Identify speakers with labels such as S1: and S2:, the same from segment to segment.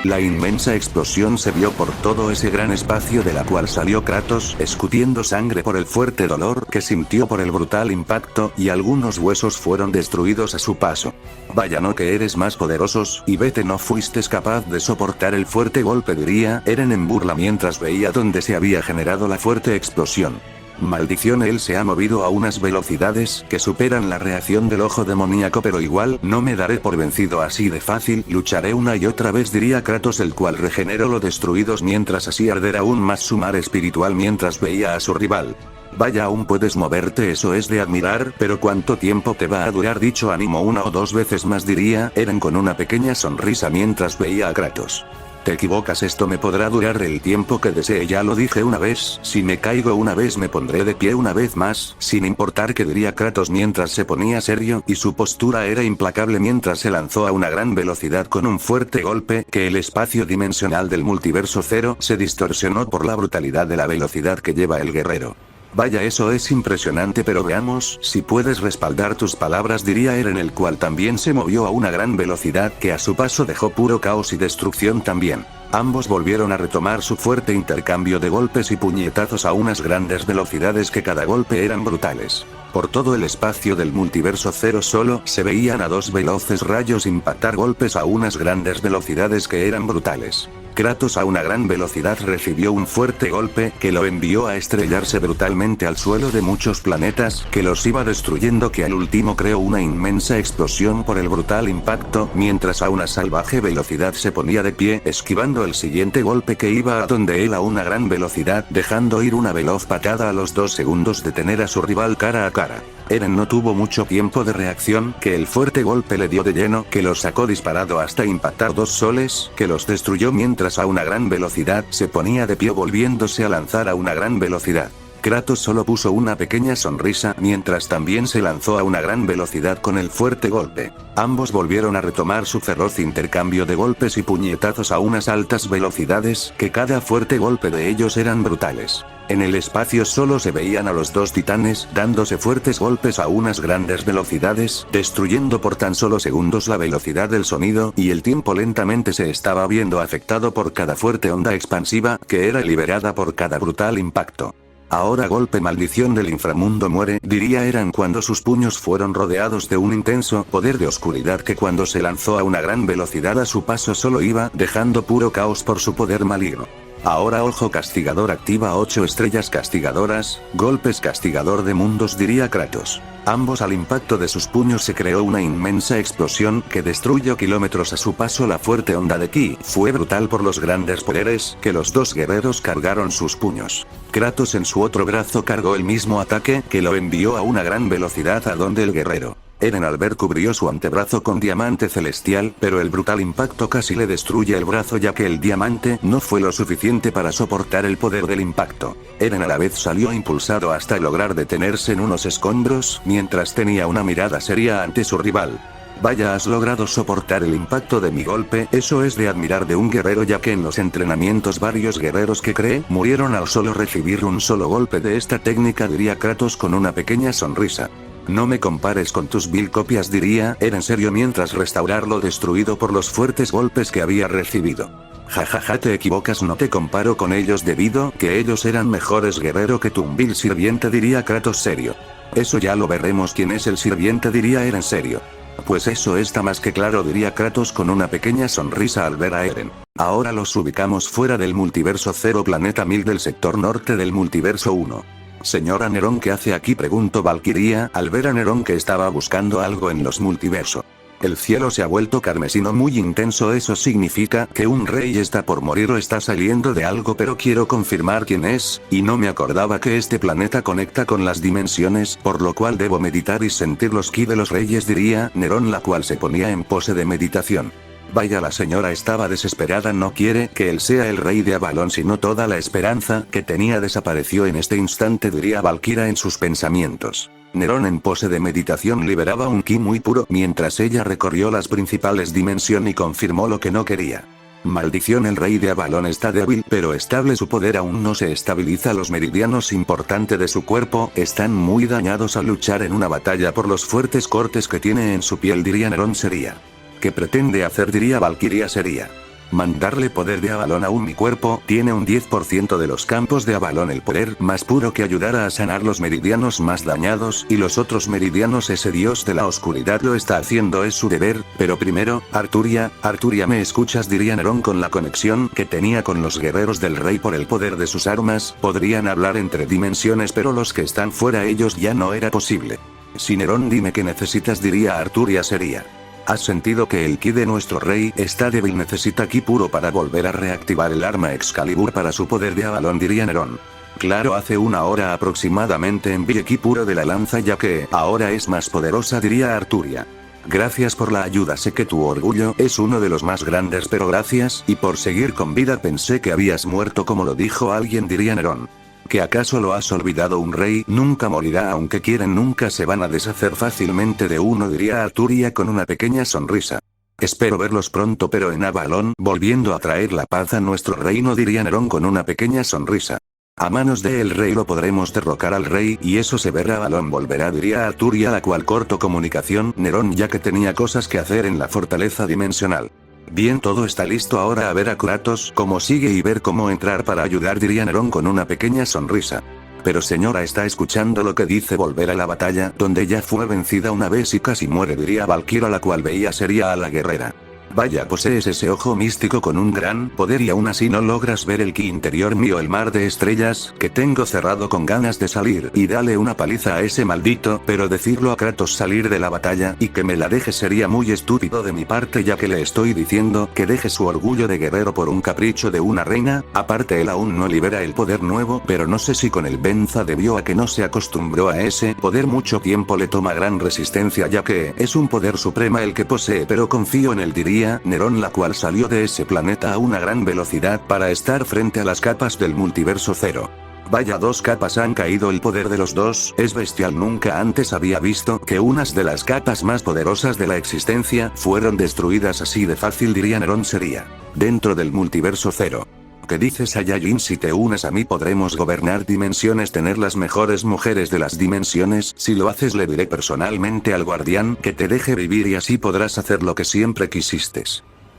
S1: La inmensa explosión se vio por todo ese gran espacio de la cual salió Kratos, escupiendo sangre por el fuerte dolor que sintió por el brutal impacto, y algunos huesos fueron destruidos a su paso. Vaya, no que eres más poderosos, y vete, no fuiste capaz de soportar el fuerte golpe, diría Eren en burla mientras veía dónde se había generado la fuerte explosión. Maldición, él se ha movido a unas velocidades que superan la reacción del ojo demoníaco, pero igual no me daré por vencido así de fácil, lucharé una y otra vez, diría Kratos, el cual regeneró lo destruidos mientras así arder aún más su mar espiritual mientras veía a su rival. Vaya, aún puedes moverte, eso es de admirar, pero ¿cuánto tiempo te va a durar dicho ánimo? Una o dos veces más, diría Eren con una pequeña sonrisa mientras veía a Kratos. Te equivocas, esto me podrá durar el tiempo que desee, ya lo dije una vez, si me caigo una vez me pondré de pie una vez más, sin importar qué, diría Kratos mientras se ponía serio, y su postura era implacable mientras se lanzó a una gran velocidad con un fuerte golpe, que el espacio dimensional del multiverso Zero se distorsionó por la brutalidad de la velocidad que lleva el guerrero. Vaya, eso es impresionante, pero veamos si puedes respaldar tus palabras, diría Eren, el cual también se movió a una gran velocidad que a su paso dejó puro caos y destrucción también. Ambos volvieron a retomar su fuerte intercambio de golpes y puñetazos a unas grandes velocidades que cada golpe eran brutales. Por todo el espacio del multiverso Zero solo se veían a dos veloces rayos impactar golpes a unas grandes velocidades que eran brutales. Kratos a una gran velocidad recibió un fuerte golpe que lo envió a estrellarse brutalmente al suelo de muchos planetas, que los iba destruyendo, que al último creó una inmensa explosión por el brutal impacto, mientras a una salvaje velocidad se ponía de pie, esquivando el siguiente golpe que iba a donde él a una gran velocidad, dejando ir una veloz patada a los 2 segundos de tener a su rival cara a cara. Eren no tuvo mucho tiempo de reacción, que el fuerte golpe le dio de lleno, que lo sacó disparado hasta impactar 2 soles, que los destruyó mientras a una gran velocidad se ponía de pie volviéndose a lanzar a una gran velocidad. Kratos solo puso una pequeña sonrisa mientras también se lanzó a una gran velocidad con el fuerte golpe. Ambos volvieron a retomar su feroz intercambio de golpes y puñetazos a unas altas velocidades, que cada fuerte golpe de ellos eran brutales. En el espacio solo se veían a los dos titanes dándose fuertes golpes a unas grandes velocidades, destruyendo por tan solo segundos la velocidad del sonido, y el tiempo lentamente se estaba viendo afectado por cada fuerte onda expansiva que era liberada por cada brutal impacto. Ahora golpe, maldición del inframundo, muere, diría Eren cuando sus puños fueron rodeados de un intenso poder de oscuridad que cuando se lanzó a una gran velocidad a su paso solo iba dejando puro caos por su poder maligno. Ahora ojo castigador activa 8 estrellas castigadoras, golpes castigador de mundos, diría Kratos. Ambos al impacto de sus puños se creó una inmensa explosión que destruyó kilómetros a su paso. La fuerte onda de ki fue brutal por los grandes poderes que los dos guerreros cargaron sus puños. Kratos en su otro brazo cargó el mismo ataque que lo envió a una gran velocidad a donde el guerrero. Eren al ver cubrió su antebrazo con diamante celestial, pero el brutal impacto casi le destruye el brazo ya que el diamante no fue lo suficiente para soportar el poder del impacto. Eren a la vez salió impulsado hasta lograr detenerse en unos escombros, mientras tenía una mirada seria ante su rival. Vaya, has logrado soportar el impacto de mi golpe, eso es de admirar de un guerrero ya que en los entrenamientos varios guerreros que cree murieron al solo recibir un solo golpe de esta técnica, diría Kratos con una pequeña sonrisa. No me compares con tus vil copias, diría Eren serio mientras restaurar lo destruido por los fuertes golpes que había recibido. Jajaja, te equivocas, no te comparo con ellos debido que ellos eran mejores guerrero que tu vil sirviente, diría Kratos serio. Eso ya lo veremos, quién es el sirviente, diría Eren serio. Pues eso está más que claro, diría Kratos con una pequeña sonrisa al ver a Eren. Ahora los ubicamos fuera del multiverso Zero, planeta 1000 del sector norte del multiverso 1. Señora Nerón, ¿qué hace aquí?, preguntó Valkyria al ver a Nerón que estaba buscando algo en los multiversos. El cielo se ha vuelto carmesino muy intenso, eso significa que un rey está por morir o está saliendo de algo, pero quiero confirmar quién es, y no me acordaba que este planeta conecta con las dimensiones, por lo cual debo meditar y sentir los ki de los reyes, diría Nerón, la cual se ponía en pose de meditación. Vaya, la señora estaba desesperada, no quiere que él sea el rey de Avalon, sino toda la esperanza que tenía desapareció en este instante, diría Valkyria en sus pensamientos. Nerón en pose de meditación liberaba un ki muy puro mientras ella recorrió las principales dimensiones y confirmó lo que no quería. Maldición, el rey de Avalon está débil pero estable, su poder aún no se estabiliza, los meridianos importantes de su cuerpo están muy dañados al luchar en una batalla por los fuertes cortes que tiene en su piel, diría Nerón sería. ¿Qué pretende hacer?, diría Valkyria seria. Mandarle poder de Avalon aún mi cuerpo tiene un 10% de los campos de Avalon, el poder más puro que ayudará a sanar los meridianos más dañados y los otros meridianos. Ese dios de la oscuridad lo está haciendo, es su deber, pero primero, Arturia, ¿me escuchas?, diría Nerón. Con la conexión que tenía con los guerreros del rey por el poder de sus armas, podrían hablar entre dimensiones, pero los que están fuera ellos ya no era posible. Si Nerón, dime qué necesitas, diría Arturia sería. ¿Has sentido que el ki de nuestro rey está débil? Necesita ki puro para volver a reactivar el arma Excalibur para su poder de Avalon, diría Nerón. Claro, hace una hora aproximadamente envié ki puro de la lanza ya que ahora es más poderosa, diría Arturia. Gracias por la ayuda, sé que tu orgullo es uno de los más grandes, pero gracias, y por seguir con vida. Pensé que habías muerto como lo dijo alguien, diría Nerón. ¿Que acaso lo has olvidado? Un rey nunca morirá, aunque quieren nunca se van a deshacer fácilmente de uno, diría Arturia con una pequeña sonrisa. Espero verlos pronto, pero en Avalon, volviendo a traer la paz a nuestro reino, diría Nerón con una pequeña sonrisa. A manos del rey lo podremos derrocar al rey y eso se verá. Avalon volverá, diría Arturia, la cual cortó comunicación Nerón ya que tenía cosas que hacer en la fortaleza dimensional. Bien, todo está listo ahora, a ver a Kratos cómo sigue y ver cómo entrar para ayudar, diría Nerón con una pequeña sonrisa. Pero señora, ¿está escuchando lo que dice? Volver a la batalla, donde ya fue vencida una vez y casi muere, diría Valkyra, la cual veía seria a la guerrera. Vaya, posees ese ojo místico con un gran poder y aún así no logras ver el ki interior mío, el mar de estrellas, que tengo cerrado con ganas de salir y dale una paliza a ese maldito, pero decirlo a Kratos salir de la batalla y que me la deje sería muy estúpido de mi parte, ya que le estoy diciendo que deje su orgullo de guerrero por un capricho de una reina. Aparte, él aún no libera el poder nuevo, pero no sé si con el venza debió a que no se acostumbró a ese poder, mucho tiempo le toma gran resistencia ya que es un poder suprema el que posee, pero confío en él, diría Nerón, la cual salió de ese planeta a una gran velocidad para estar frente a las capas del multiverso cero. Vaya, 2 capas han caído, el poder de los dos es bestial, nunca antes había visto que unas de las capas más poderosas de la existencia fueron destruidas así de fácil, diría Nerón sería. Dentro del multiverso cero. ¿Qué dices, Saiyajin? Si te unes a mí podremos gobernar dimensiones, tener las mejores mujeres de las dimensiones. Si lo haces le diré personalmente al guardián que te deje vivir y así podrás hacer lo que siempre quisiste.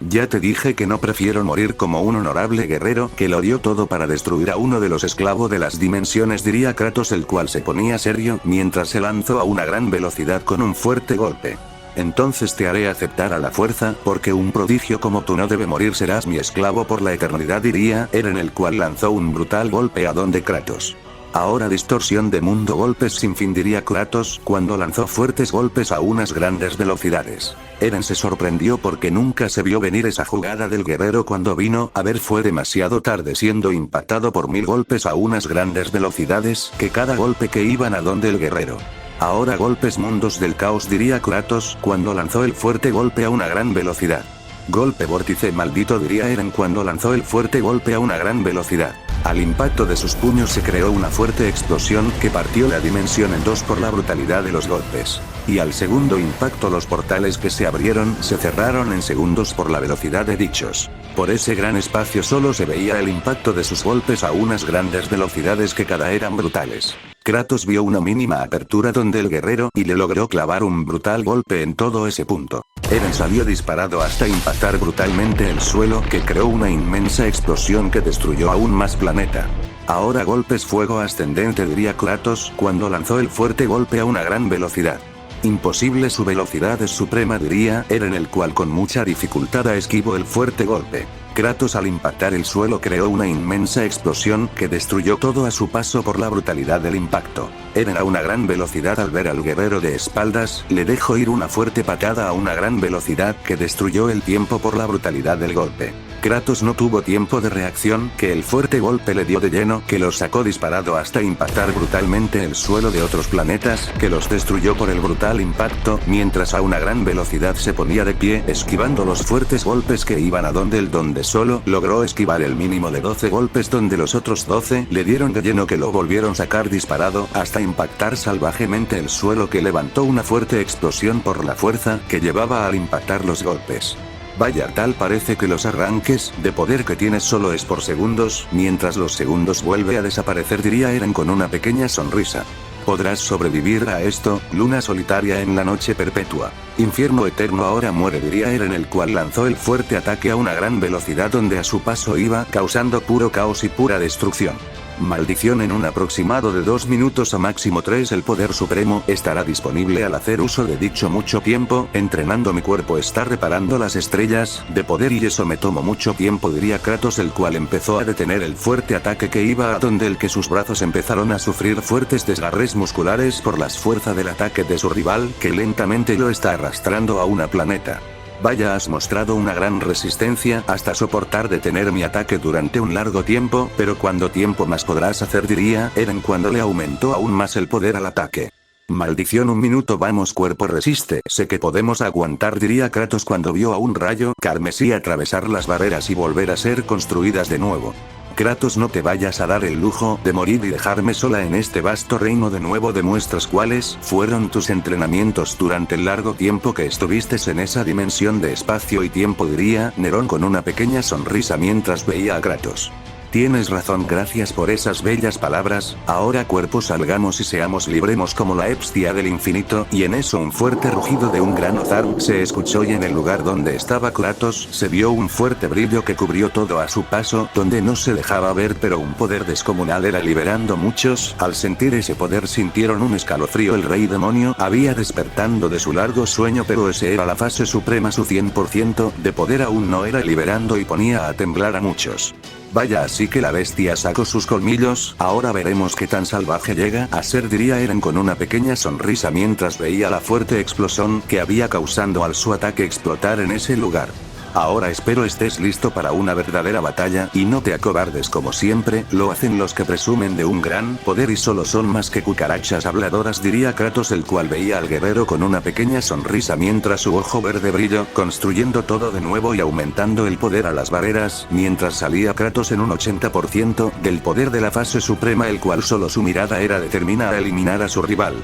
S1: Ya te dije que no, prefiero morir como un honorable guerrero que lo dio todo para destruir a uno de los esclavos de las dimensiones, diría Kratos, el cual se ponía serio mientras se lanzó a una gran velocidad con un fuerte golpe. Entonces te haré aceptar a la fuerza, porque un prodigio como tú no debe morir, serás mi esclavo por la eternidad, diría Eren, el cual lanzó un brutal golpe a donde Kratos. Ahora distorsión de mundo, golpes sin fin, diría Kratos, cuando lanzó fuertes golpes a unas grandes velocidades. Eren se sorprendió porque nunca se vio venir esa jugada del guerrero. Cuando vino a ver fue demasiado tarde, siendo impactado por 1000 golpes a unas grandes velocidades, que cada golpe que iban a donde el guerrero. Ahora golpes mundos del caos, diría Kratos, cuando lanzó el fuerte golpe a una gran velocidad. Golpe vórtice maldito, diría Eren cuando lanzó el fuerte golpe a una gran velocidad. Al impacto de sus puños se creó una fuerte explosión que partió la dimensión en dos por la brutalidad de los golpes. Y al segundo impacto los portales que se abrieron se cerraron en segundos por la velocidad de dichos. Por ese gran espacio solo se veía el impacto de sus golpes a unas grandes velocidades que cada eran brutales. Kratos vio una mínima apertura donde el guerrero y le logró clavar un brutal golpe en todo ese punto. Eren salió disparado hasta impactar brutalmente el suelo, que creó una inmensa explosión que destruyó aún más planeta. Ahora golpes fuego ascendente, diría Kratos, cuando lanzó el fuerte golpe a una gran velocidad. Imposible, su velocidad es suprema, diría Eren, el cual con mucha dificultad esquivó el fuerte golpe. Kratos al impactar el suelo creó una inmensa explosión que destruyó todo a su paso por la brutalidad del impacto. Eren a una gran velocidad al ver al guerrero de espaldas, le dejó ir una fuerte patada a una gran velocidad que destruyó el tiempo por la brutalidad del golpe. Kratos no tuvo tiempo de reacción, que el fuerte golpe le dio de lleno, que lo sacó disparado hasta impactar brutalmente el suelo de otros planetas, que los destruyó por el brutal impacto, mientras a una gran velocidad se ponía de pie, esquivando los fuertes golpes que iban a donde solo logró esquivar el mínimo de 12 golpes donde los otros 12 le dieron de lleno, que lo volvieron a sacar disparado hasta impactar salvajemente el suelo, que levantó una fuerte explosión por la fuerza que llevaba al impactar los golpes. Vaya, tal parece que los arranques de poder que tienes solo es por segundos, mientras los segundos vuelve a desaparecer, diría Eren con una pequeña sonrisa. ¿Podrás sobrevivir a esto, luna solitaria en la noche perpetua? Infierno eterno ahora muere, diría Eren, el cual lanzó el fuerte ataque a una gran velocidad donde a su paso iba causando puro caos y pura destrucción. Maldición. En un aproximado de 2 minutos a máximo 3 el poder supremo estará disponible al hacer uso de dicho mucho tiempo, entrenando mi cuerpo está reparando las estrellas de poder y eso me tomó mucho tiempo, diría Kratos, el cual empezó a detener el fuerte ataque que iba a donde el que sus brazos empezaron a sufrir fuertes desgarres musculares por la fuerza del ataque de su rival que lentamente lo está arrastrando a una planeta. Vaya, has mostrado una gran resistencia hasta soportar detener mi ataque durante un largo tiempo, pero ¿cuánto tiempo más podrás hacer?, diría Eren cuando le aumentó aún más el poder al ataque. Maldición. 1 minuto, vamos cuerpo, resiste, sé que podemos aguantar, diría Kratos cuando vio a un rayo carmesí atravesar las barreras y volver a ser construidas de nuevo. Kratos, no te vayas a dar el lujo de morir y dejarme sola en este vasto reino de nuevo. Demuestras cuáles fueron tus entrenamientos durante el largo tiempo que estuviste en esa dimensión de espacio y tiempo, diría Nerón con una pequeña sonrisa mientras veía a Kratos. Tienes razón, gracias por esas bellas palabras. Ahora cuerpo, salgamos y seamos libremos como la bestia del infinito. Y en eso un fuerte rugido de un gran Ozar se escuchó y en el lugar donde estaba Kratos se vio un fuerte brillo que cubrió todo a su paso, donde no se dejaba ver, pero un poder descomunal era liberando muchos. Al sentir ese poder sintieron un escalofrío. El rey demonio había despertando de su largo sueño, pero ese era la fase suprema, su 100% de poder aún no era liberando y ponía a temblar a muchos. Vaya, así que la bestia sacó sus colmillos, ahora veremos qué tan salvaje llega a ser, diría Eren con una pequeña sonrisa mientras veía la fuerte explosión que había causando al su ataque explotar en ese lugar. Ahora espero estés listo para una verdadera batalla y no te acobardes como siempre lo hacen los que presumen de un gran poder y solo son más que cucarachas habladoras, diría Kratos, el cual veía al guerrero con una pequeña sonrisa mientras su ojo verde brilló, construyendo todo de nuevo y aumentando el poder a las barreras, mientras salía Kratos en un 80% del poder de la fase suprema, el cual solo su mirada era determinada a eliminar a su rival.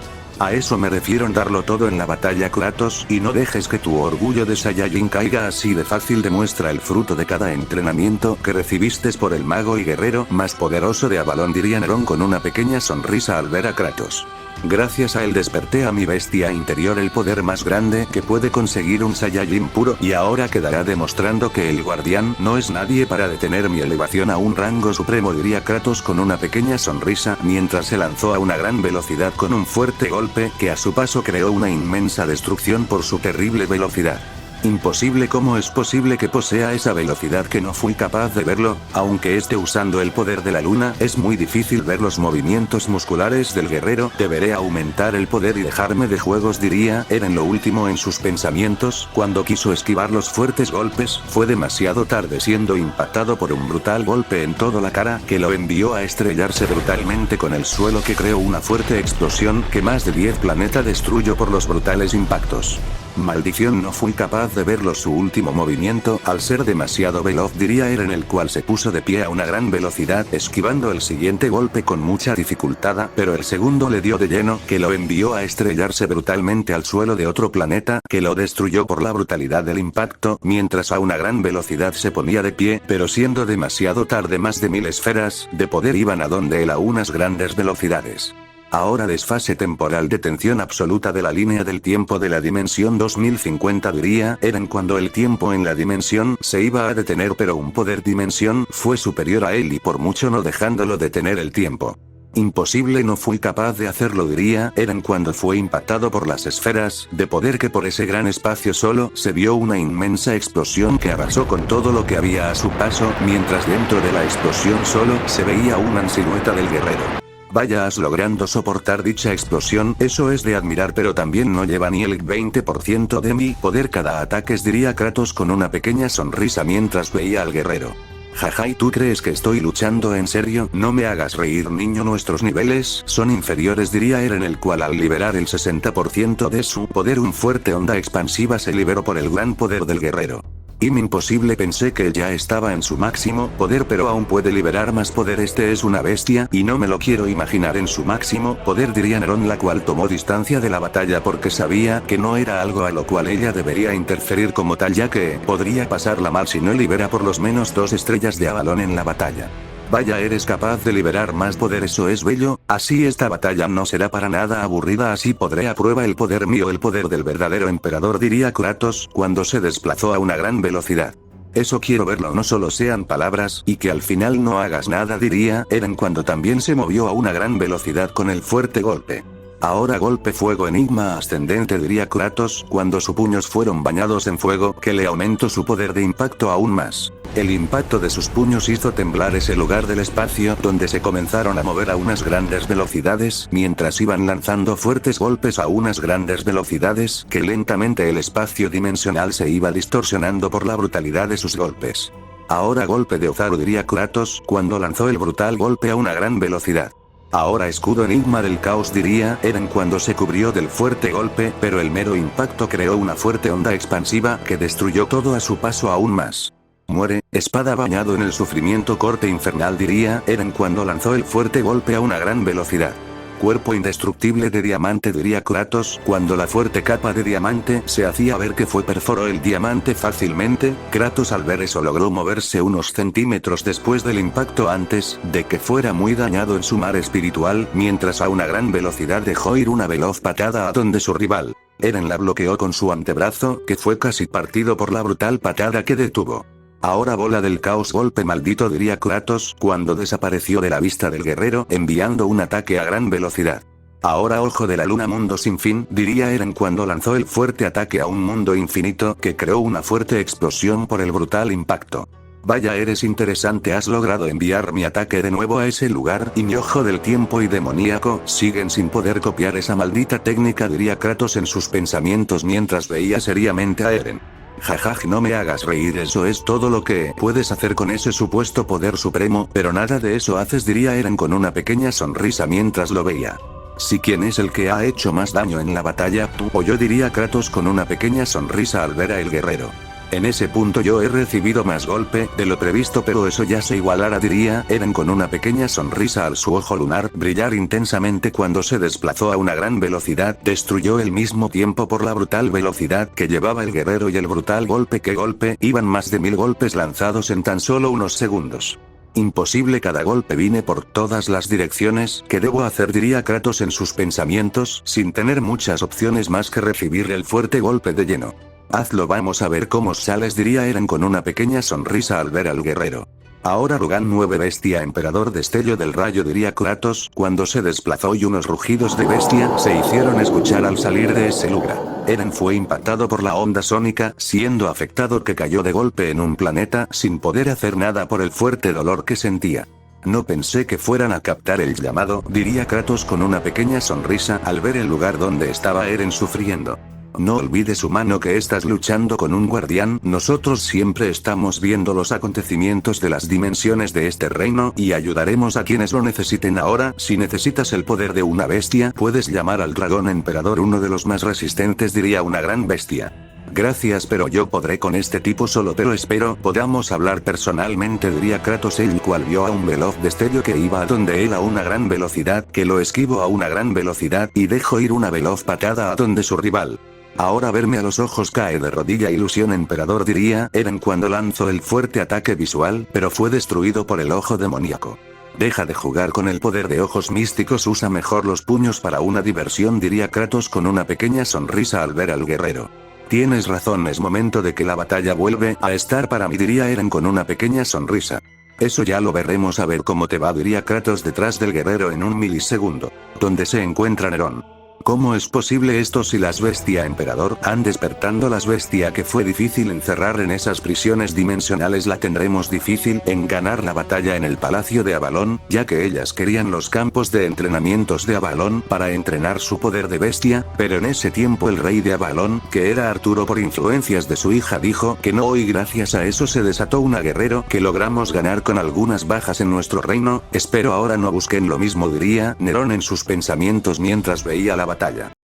S1: A eso me refiero en darlo todo en la batalla, Kratos, y no dejes que tu orgullo de Saiyajin caiga así de fácil. Demuestra el fruto de cada entrenamiento que recibiste por el mago y guerrero más poderoso de Avalon, diría Nerón con una pequeña sonrisa al ver a Kratos. Gracias a él desperté a mi bestia interior, el poder más grande que puede conseguir un Saiyajin puro, y ahora quedará demostrando que el guardián no es nadie para detener mi elevación a un rango supremo, diría Kratos con una pequeña sonrisa mientras se lanzó a una gran velocidad con un fuerte golpe que a su paso creó una inmensa destrucción por su terrible velocidad. Imposible, ¿cómo es posible que posea esa velocidad que no fui capaz de verlo? Aunque esté usando el poder de la luna, es muy difícil ver los movimientos musculares del guerrero. Deberé aumentar el poder y dejarme de juegos, diría Eren lo último en sus pensamientos. Cuando quiso esquivar los fuertes golpes, fue demasiado tarde, siendo impactado por un brutal golpe en toda la cara que lo envió a estrellarse brutalmente con el suelo, que creó una fuerte explosión que más de 10 planetas destruyó por los brutales impactos. Maldición, no fui capaz de verlo su último movimiento al ser demasiado veloz, diría Eren, el cual se puso de pie a una gran velocidad esquivando el siguiente golpe con mucha dificultad, pero el segundo le dio de lleno que lo envió a estrellarse brutalmente al suelo de otro planeta que lo destruyó por la brutalidad del impacto, mientras a una gran velocidad se ponía de pie, pero siendo demasiado tarde. Más de 1000 esferas de poder iban a donde él a unas grandes velocidades. Ahora desfase temporal, detención absoluta de la línea del tiempo de la dimensión 2050, diría Eren cuando el tiempo en la dimensión se iba a detener, pero un poder dimensión fue superior a él y por mucho no dejándolo detener el tiempo. Imposible, no fui capaz de hacerlo, diría Eren cuando fue impactado por las esferas de poder, que por ese gran espacio solo se vio una inmensa explosión que arrasó con todo lo que había a su paso, mientras dentro de la explosión solo se veía una silueta del guerrero. Vayas logrando soportar dicha explosión, eso es de admirar, pero también no lleva ni el 20% de mi poder cada ataque, diría Kratos con una pequeña sonrisa mientras veía al guerrero. Jaja, ¿y tú crees que estoy luchando en serio? No me hagas reír, niño, nuestros niveles son inferiores, diría Eren, el cual al liberar el 60% de su poder, un fuerte onda expansiva se liberó por el gran poder del guerrero. Imposible, pensé que ya estaba en su máximo poder, pero aún puede liberar más poder. Este es una bestia, y no me lo quiero imaginar en su máximo poder, diría Nerón, la cual tomó distancia de la batalla porque sabía que no era algo a lo cual ella debería interferir como tal, ya que podría pasarla mal si no libera por lo menos 2 estrellas de Avalon en la batalla. Vaya, eres capaz de liberar más poder, eso es bello, así esta batalla no será para nada aburrida, así podré a prueba el poder mío, el poder del verdadero emperador, diría Kratos, cuando se desplazó a una gran velocidad. Eso quiero verlo, no solo sean palabras, y que al final no hagas nada, diría Eren cuando también se movió a una gran velocidad con el fuerte golpe. Ahora golpe fuego enigma ascendente, diría Kratos, cuando sus puños fueron bañados en fuego, que le aumentó su poder de impacto aún más. El impacto de sus puños hizo temblar ese lugar del espacio donde se comenzaron a mover a unas grandes velocidades, mientras iban lanzando fuertes golpes a unas grandes velocidades, que lentamente el espacio dimensional se iba distorsionando por la brutalidad de sus golpes. Ahora golpe de Ozaru, diría Kratos, cuando lanzó el brutal golpe a una gran velocidad. Ahora escudo enigma del caos, diría Eren cuando se cubrió del fuerte golpe, pero el mero impacto creó una fuerte onda expansiva que destruyó todo a su paso aún más. Muere, espada bañado en el sufrimiento, corte infernal, diría Eren cuando lanzó el fuerte golpe a una gran velocidad. Cuerpo indestructible de diamante, diría Kratos, cuando la fuerte capa de diamante se hacía ver que perforó el diamante fácilmente. Kratos al ver eso logró moverse unos centímetros después del impacto antes de que fuera muy dañado en su mar espiritual, mientras a una gran velocidad dejó ir una veloz patada a donde su rival. Eren la bloqueó con su antebrazo, que fue casi partido por la brutal patada que detuvo. Ahora bola del caos, golpe maldito, diría Kratos, cuando desapareció de la vista del guerrero, enviando un ataque a gran velocidad. Ahora ojo de la luna, mundo sin fin, diría Eren cuando lanzó el fuerte ataque a un mundo infinito que creó una fuerte explosión por el brutal impacto. Vaya, eres interesante, has logrado enviar mi ataque de nuevo a ese lugar, y mi ojo del tiempo y demoníaco siguen sin poder copiar esa maldita técnica, diría Kratos en sus pensamientos mientras veía seriamente a Eren. Jajaj, no me hagas reír, eso es todo lo que puedes hacer con ese supuesto poder supremo, pero nada de eso haces, diría Eren con una pequeña sonrisa mientras lo veía. Si quién es el que ha hecho más daño en la batalla, tú o yo, diría Kratos con una pequeña sonrisa al ver a el guerrero. En ese punto yo he recibido más golpe de lo previsto, pero eso ya se igualará, diría Eren con una pequeña sonrisa al su ojo lunar brillar intensamente cuando se desplazó a una gran velocidad, destruyó al mismo tiempo por la brutal velocidad que llevaba el guerrero y el brutal golpe que iban más de 1000 golpes lanzados en tan solo unos segundos. Imposible, cada golpe vine por todas las direcciones, ¿qué debo hacer?, diría Kratos en sus pensamientos, sin tener muchas opciones más que recibir el fuerte golpe de lleno. Hazlo, vamos a ver cómo sales, diría Eren con una pequeña sonrisa al ver al guerrero. Ahora Rugal 9 bestia emperador destello del rayo, diría Kratos, cuando se desplazó y unos rugidos de bestia se hicieron escuchar al salir de ese lugar. Eren fue impactado por la onda sónica, siendo afectado que cayó de golpe en un planeta sin poder hacer nada por el fuerte dolor que sentía. No pensé que fueran a captar el llamado, diría Kratos con una pequeña sonrisa al ver el lugar donde estaba Eren sufriendo. No olvides, humano, que estás luchando con un guardián, nosotros siempre estamos viendo los acontecimientos de las dimensiones de este reino, y ayudaremos a quienes lo necesiten. Ahora, si necesitas el poder de una bestia, puedes llamar al dragón emperador, uno de los más resistentes, diría una gran bestia. Gracias, pero yo podré con este tipo solo, pero espero podamos hablar personalmente, diría Kratos, el cual vio a un veloz destello que iba a donde él a una gran velocidad, que lo esquivó a una gran velocidad y dejó ir una veloz patada a donde su rival. Ahora verme a los ojos, cae de rodilla, ilusión emperador, diría Eren cuando lanzó el fuerte ataque visual, pero fue destruido por el ojo demoníaco. Deja de jugar con el poder de ojos místicos, usa mejor los puños para una diversión, diría Kratos con una pequeña sonrisa al ver al guerrero. Tienes razón, es momento de que la batalla vuelve a estar para mí, diría Eren con una pequeña sonrisa. Eso ya lo veremos, a ver cómo te va, diría Kratos detrás del guerrero en un milisegundo. ¿Dónde se encuentra Nerón? ¿Cómo es posible esto si las bestia emperador han despertando las bestia que fue difícil encerrar en esas prisiones dimensionales? La tendremos difícil en ganar la batalla en el palacio de Avalón, ya que ellas querían los campos de entrenamientos de Avalón para entrenar su poder de bestia, pero en ese tiempo el rey de Avalón, que era Arturo por influencias de su hija, dijo que no, y gracias a eso se desató una guerra que logramos ganar con algunas bajas en nuestro reino. Espero ahora no busquen lo mismo, diría Nerón en sus pensamientos mientras veía la batalla.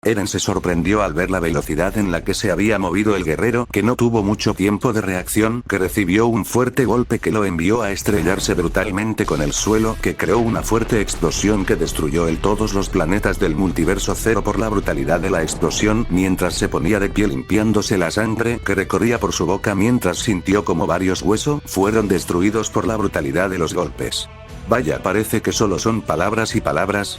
S1: Eren se sorprendió al ver la velocidad en la que se había movido el guerrero, que no tuvo mucho tiempo de reacción, que recibió un fuerte golpe que lo envió a estrellarse brutalmente con el suelo, que creó una fuerte explosión que destruyó todos los planetas del multiverso cero por la brutalidad de la explosión, mientras se ponía de pie limpiándose la sangre que recorría por su boca mientras sintió como varios huesos fueron destruidos por la brutalidad de los golpes. Vaya, parece que solo son palabras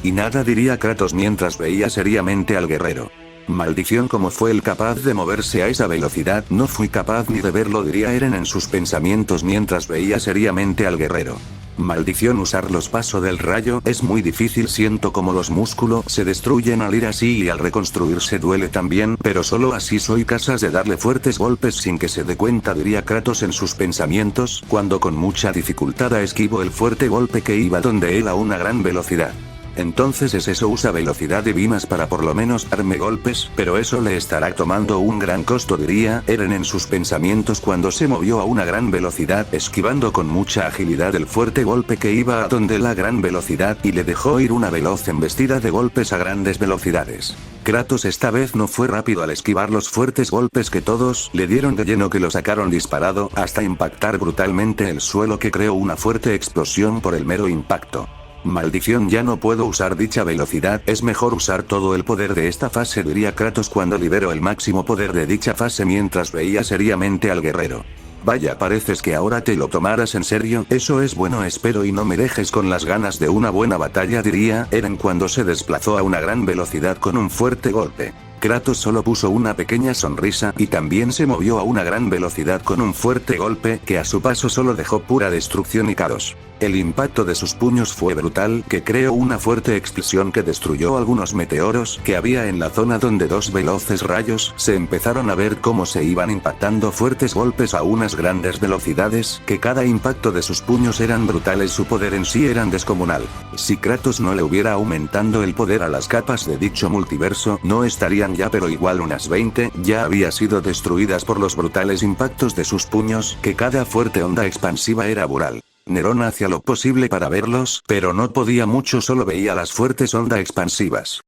S1: y nada, diría Kratos mientras veía seriamente al guerrero. Maldición, ¿cómo fue él capaz de moverse a esa velocidad? No fui capaz ni de verlo, diría Eren en sus pensamientos mientras veía seriamente al guerrero. Maldición, usar los pasos del rayo es muy difícil, siento como los músculos se destruyen al ir así y al reconstruirse duele también, pero solo así soy capaz de darle fuertes golpes sin que se dé cuenta, diría Kratos en sus pensamientos, cuando con mucha dificultad esquivo el fuerte golpe que iba donde él a una gran velocidad. Entonces es eso, usa velocidad divinas para por lo menos darme golpes, pero eso le estará tomando un gran costo, diría Eren en sus pensamientos cuando se movió a una gran velocidad, esquivando con mucha agilidad el fuerte golpe que iba a donde la gran velocidad y le dejó ir una veloz embestida de golpes a grandes velocidades. Kratos esta vez no fue rápido al esquivar los fuertes golpes que todos le dieron de lleno, que lo sacaron disparado hasta impactar brutalmente el suelo, que creó una fuerte explosión por el mero impacto. Maldición, ya no puedo usar dicha velocidad, es mejor usar todo el poder de esta fase, diría Kratos cuando liberó el máximo poder de dicha fase mientras veía seriamente al guerrero. Vaya, pareces que ahora te lo tomaras en serio, eso es bueno, espero y no me dejes con las ganas de una buena batalla, diría Eren cuando se desplazó a una gran velocidad con un fuerte golpe. Kratos solo puso una pequeña sonrisa y también se movió a una gran velocidad con un fuerte golpe que a su paso solo dejó pura destrucción y caos. El impacto de sus puños fue brutal, que creó una fuerte explosión que destruyó algunos meteoros que había en la zona donde dos veloces rayos se empezaron a ver cómo se iban impactando fuertes golpes a unas grandes velocidades, que cada impacto de sus puños eran brutales, su poder en sí era descomunal. Si Kratos no le hubiera aumentado el poder a las capas de dicho multiverso, no estarían ya, pero igual unas 20, ya había sido destruidas por los brutales impactos de sus puños, que cada fuerte onda expansiva era brutal. Nerón hacía lo posible para verlos, pero no podía mucho, solo veía las fuertes ondas expansivas.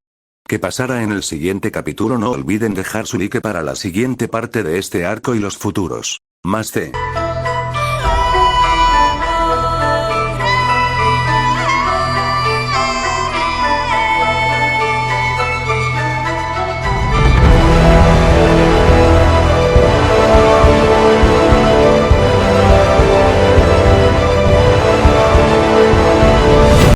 S1: ¿Qué pasará en el siguiente capítulo? No olviden dejar su like para la siguiente parte de este arco y los futuros. Más C.